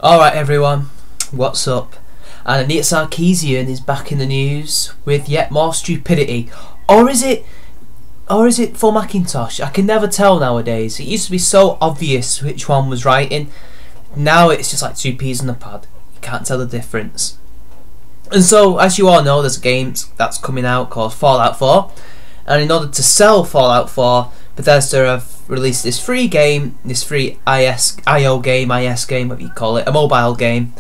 Alright everyone, what's up? And Anita Sarkeesian is back in the news with yet more stupidity. Or is it full Macintosh? I can never tell nowadays. It used to be so obvious which one was writing. Now it's just like two peas in a pod. You can't tell the difference. And so, as you all know, there's a game that's coming out called Fallout 4. And in order to sell Fallout 4, Bethesda have released this free game, this free IO game, whatever you call it, a mobile game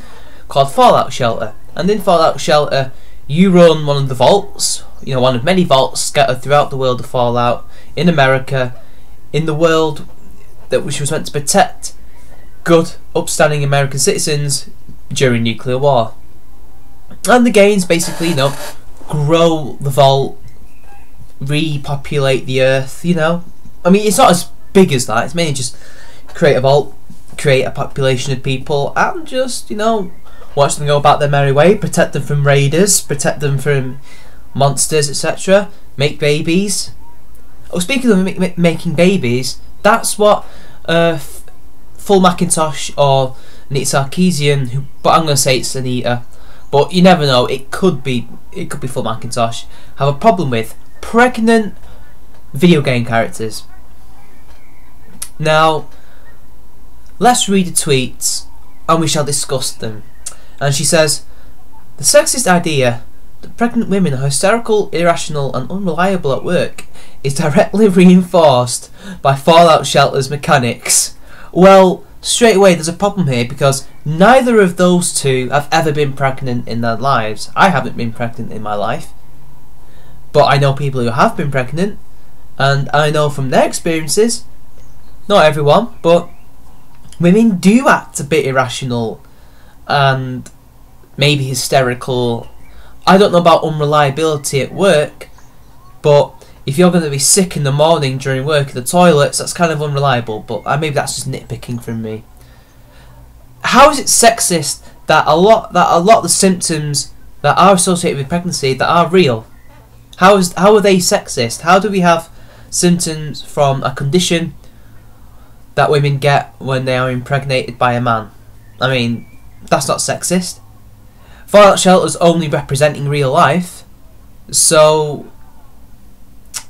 called Fallout Shelter. And in Fallout Shelter, you run one of the vaults, one of many vaults scattered throughout the world of Fallout, in America, in the world which was meant to protect good, upstanding American citizens during nuclear war. And the games basically, grow the vault, repopulate the earth, I mean, it's not as big as that. It's mainly just create a vault, create a population of people, and just, watch them go about their merry way, protect them from raiders, protect them from monsters, etc. Make babies. Oh, speaking of making babies, that's what Full Macintosh or Anita Sarkeesian, but I'm going to say it's Anita, but you never know, it could be Full Macintosh, have a problem with pregnant video game characters. Now, let's read the tweets and we shall discuss them. And she says, the sexist idea that pregnant women are hysterical, irrational and unreliable at work is directly reinforced by Fallout Shelter's mechanics. Well, straight away there's a problem here because neither of those two have ever been pregnant in their lives. I haven't been pregnant in my life, but I know people who have been pregnant, and I know from their experiences, not everyone, but women do act a bit irrational and maybe hysterical. I don't know about unreliability at work, but if you're going to be sick in the morning during work in the toilets, that's kind of unreliable, but maybe that's just nitpicking from me. How is it sexist that a lot of the symptoms that are associated with pregnancy that are real? How are they sexist? How do we have symptoms from a condition that women get when they are impregnated by a man? I mean, that's not sexist. Fallout Shelter's only representing real life, so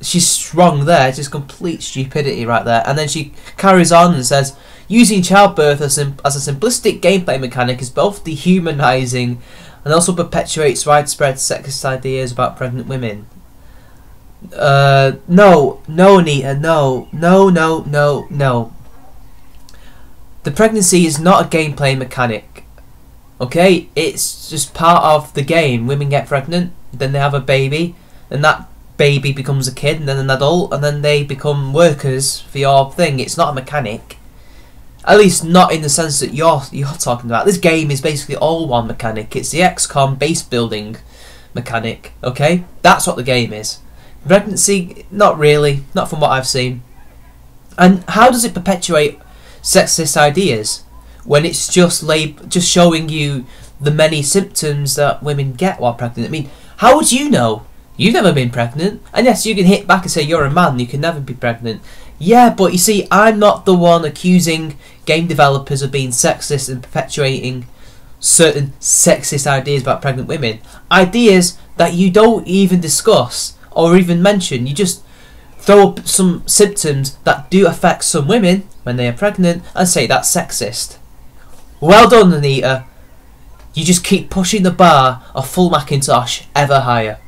she's wrong there. It's just complete stupidity right there. And then she carries on and says, using childbirth as a simplistic gameplay mechanic is both dehumanising and also perpetuates widespread sexist ideas about pregnant women. No, Anita, no. The pregnancy is not a gameplay mechanic. Okay, it's just part of the game. Women get pregnant, then they have a baby, and that baby becomes a kid, and then an adult, and then they become workers for your thing. It's not a mechanic. At least not in the sense that you're talking about. This game is basically all one mechanic. It's the XCOM base building mechanic. Okay, that's what the game is. Pregnancy, not really, not from what I've seen. And how does it perpetuate sexist ideas when it's just showing you the many symptoms that women get while pregnant? I mean, how would you know? You've never been pregnant, and yes, you can hit back and say you're a man, you can never be pregnant. Yeah, but you see, I'm not the one accusing game developers of being sexist and perpetuating certain sexist ideas about pregnant women. Ideas that you don't even discuss or even mention. You just throw up some symptoms that do affect some women when they are pregnant and say that's sexist. Well done, Anita. You just keep pushing the bar of Full Macintosh ever higher.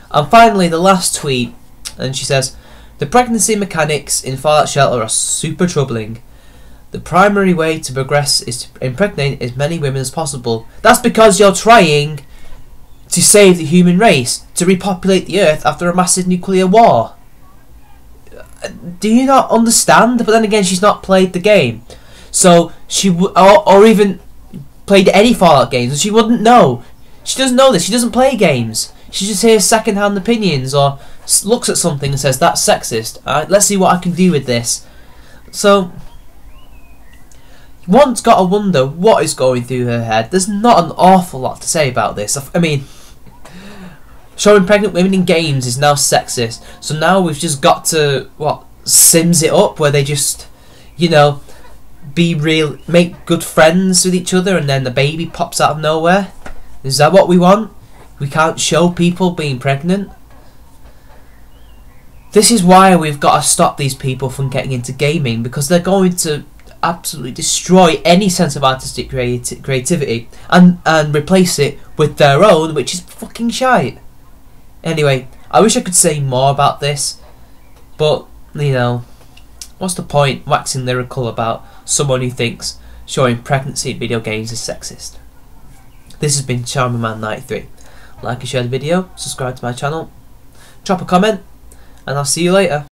And finally, the last tweet, and she says, the pregnancy mechanics in Fallout Shelter are super troubling. The primary way to progress is to impregnate as many women as possible. That's because you're trying to save the human race, to repopulate the earth after a massive nuclear war. Do you not understand? But then again, she's not played the game, so she or even played any Fallout games, and she wouldn't know. She doesn't know this. She doesn't play games. She just hears second-hand opinions or looks at something and says that's sexist. Let's see what I can do with this. So one's got to wonder what is going through her head. There's not an awful lot to say about this. I mean, showing pregnant women in games is now sexist. So now we've just got to, Sims it up, where they just, make good friends with each other, and then the baby pops out of nowhere? Is that what we want? We can't show people being pregnant? This is why we've got to stop these people from getting into gaming, because they're going to absolutely destroy any sense of artistic creativity and replace it with their own, which is fucking shite. Anyway, I wish I could say more about this, but, you know, what's the point waxing lyrical about someone who thinks showing pregnancy in video games is sexist? This has been Charming Man 93. Like and share the video, subscribe to my channel, drop a comment, and I'll see you later.